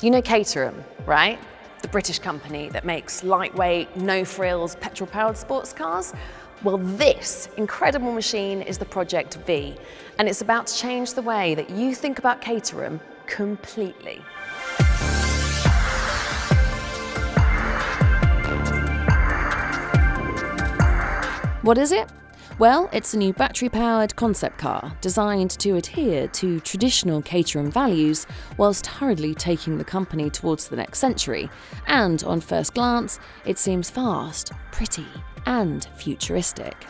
You know Caterham, right? The British company that makes lightweight, no-frills, petrol-powered sports cars? Well, this incredible machine is the Project V, and it's about to change the way that you think about Caterham completely. What is it? Well, it's a new battery-powered concept car designed to adhere to traditional Caterham values whilst hurriedly taking the company towards the next century. And on first glance, it seems fast, pretty, and futuristic.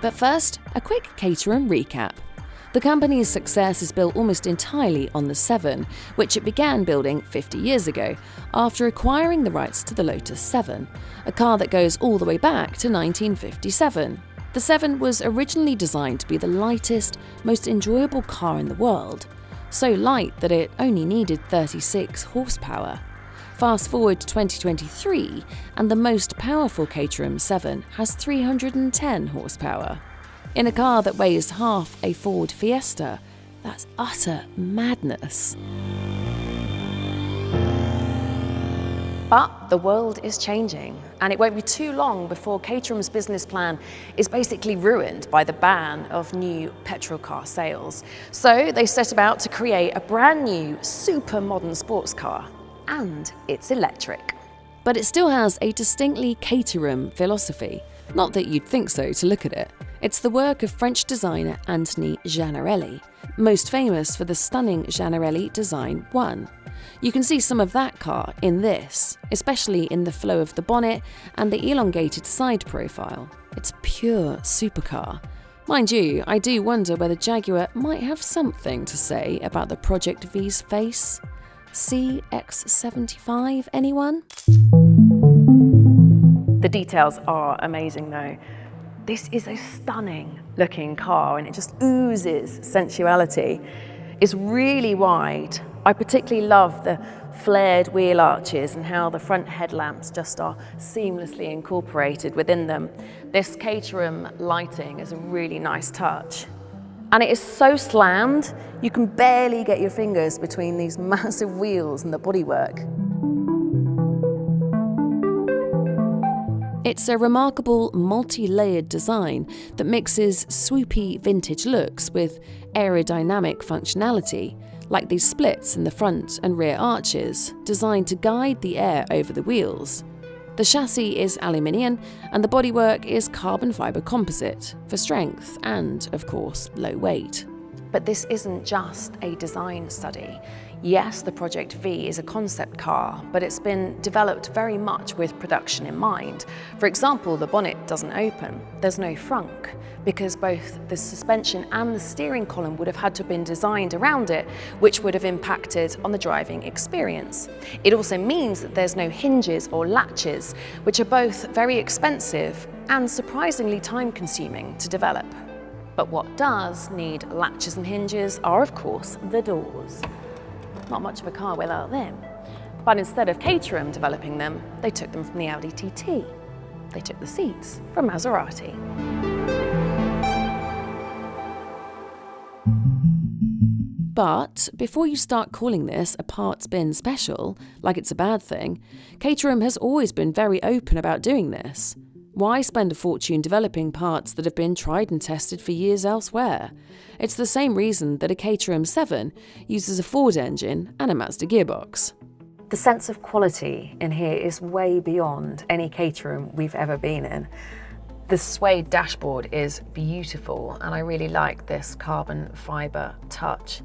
But first, a quick Caterham recap. The company's success is built almost entirely on the 7, which it began building 50 years ago, after acquiring the rights to the Lotus 7, a car that goes all the way back to 1957. The 7 was originally designed to be the lightest, most enjoyable car in the world, so light that it only needed 36 horsepower. Fast forward to 2023, and the most powerful Caterham 7 has 310 horsepower. In a car that weighs half a Ford Fiesta, that's utter madness. But the world is changing, and it won't be too long before Caterham's business plan is basically ruined by the ban of new petrol car sales. So they set about to create a brand new, super modern sports car, and it's electric. But it still has a distinctly Caterham philosophy. Not that you'd think so to look at it. It's the work of French designer Anthony Gianarelli, most famous for the stunning Gianarelli Design 1. You can see some of that car in this, especially in the flow of the bonnet and the elongated side profile. It's pure supercar. Mind you, I do wonder whether Jaguar might have something to say about the Project V's face. CX-75, anyone? The details are amazing though. This is a stunning looking car and it just oozes sensuality. It's really wide. I particularly love the flared wheel arches and how the front headlamps just are seamlessly incorporated within them. This Caterham lighting is a really nice touch. And it is so slammed, you can barely get your fingers between these massive wheels and the bodywork. It's a remarkable multi-layered design that mixes swoopy vintage looks with aerodynamic functionality, like these splits in the front and rear arches, designed to guide the air over the wheels. The chassis is aluminium and the bodywork is carbon fibre composite for strength and, of course, low weight. But this isn't just a design study. Yes, the Project V is a concept car, but it's been developed very much with production in mind. For example, the bonnet doesn't open. There's no frunk, because both the suspension and the steering column would have had to have been designed around it, which would have impacted on the driving experience. It also means that there's no hinges or latches, which are both very expensive and surprisingly time-consuming to develop. But what does need latches and hinges are, of course, the doors. Not much of a car without them. But instead of Caterham developing them, they took them from the Audi TT. They took the seats from Maserati. But before you start calling this a parts bin special, like it's a bad thing, Caterham has always been very open about doing this. Why spend a fortune developing parts that have been tried and tested for years elsewhere? It's the same reason that a Caterham 7 uses a Ford engine and a Mazda gearbox. The sense of quality in here is way beyond any Caterham we've ever been in. The suede dashboard is beautiful and I really like this carbon fibre touch.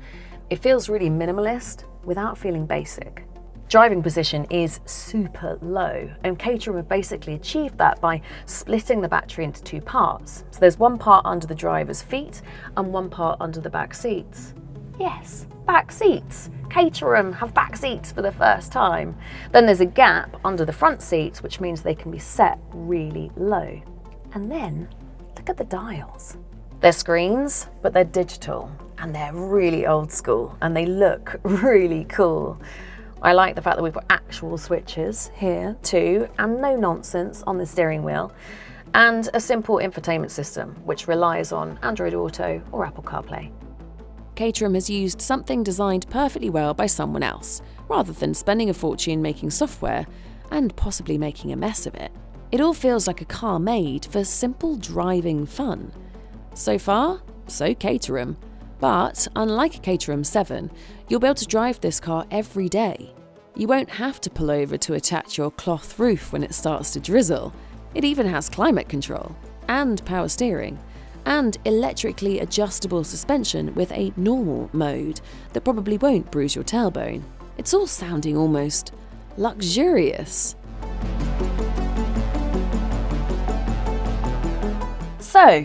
It feels really minimalist without feeling basic. Driving position is super low, and Caterham have basically achieved that by splitting the battery into two parts. So there's one part under the driver's feet and one part under the back seats. Yes, back seats. Caterham have back seats for the first time. Then there's a gap under the front seats, which means they can be set really low. And then look at the dials. They're screens, but they're digital, and they're really old school, and they look really cool. I like the fact that we've got actual switches here too, and no nonsense on the steering wheel, and a simple infotainment system which relies on Android Auto or Apple CarPlay. Caterham has used something designed perfectly well by someone else, rather than spending a fortune making software and possibly making a mess of it. It all feels like a car made for simple driving fun. So far, so Caterham. But unlike a Caterham 7, you'll be able to drive this car every day. You won't have to pull over to attach your cloth roof when it starts to drizzle. It even has climate control, and power steering, and electrically adjustable suspension with a normal mode that probably won't bruise your tailbone. It's all sounding almost luxurious. So,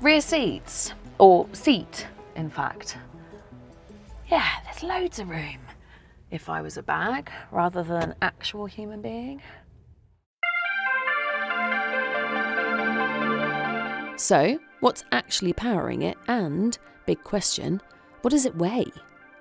rear seats, or seat, in fact. Yeah, there's loads of room. If I was a bag rather than an actual human being. So, what's actually powering it, and, big question, what does it weigh?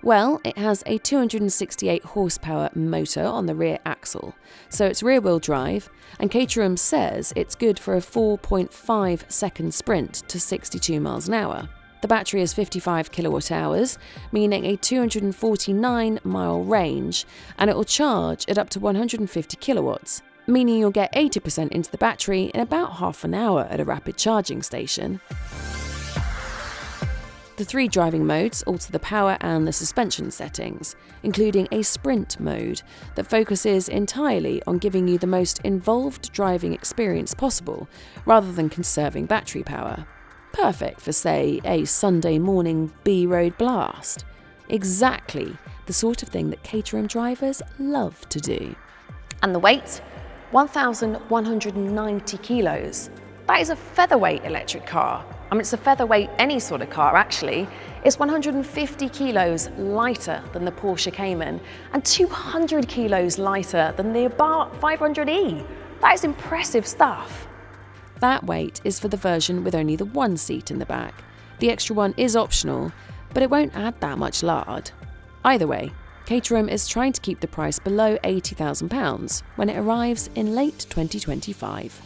Well, it has a 268 horsepower motor on the rear axle, so it's rear-wheel drive, and Caterham says it's good for a 4.5 second sprint to 62 miles an hour. The battery is 55 kilowatt hours, meaning a 249 mile range, and it will charge at up to 150 kilowatts, meaning you'll get 80% into the battery in about half an hour at a rapid charging station. The 3 driving modes alter the power and the suspension settings, including a sprint mode that focuses entirely on giving you the most involved driving experience possible, rather than conserving battery power. Perfect for, say, a Sunday morning B-road blast. Exactly the sort of thing that Caterham drivers love to do. And the weight? 1,190 kilos. That is a featherweight electric car. I mean, it's a featherweight any sort of car, actually. It's 150 kilos lighter than the Porsche Cayman and 200 kilos lighter than the Abarth 500e. That is impressive stuff. That weight is for the version with only the one seat in the back. The extra one is optional, but it won't add that much lard. Either way, Caterham is trying to keep the price below £80,000 when it arrives in late 2025.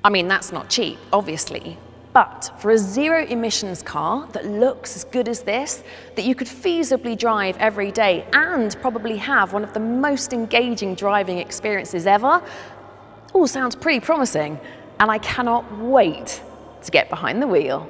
I mean, that's not cheap, obviously. But for a zero-emissions car that looks as good as this, that you could feasibly drive every day and probably have one of the most engaging driving experiences ever, all sounds pretty promising, and I cannot wait to get behind the wheel.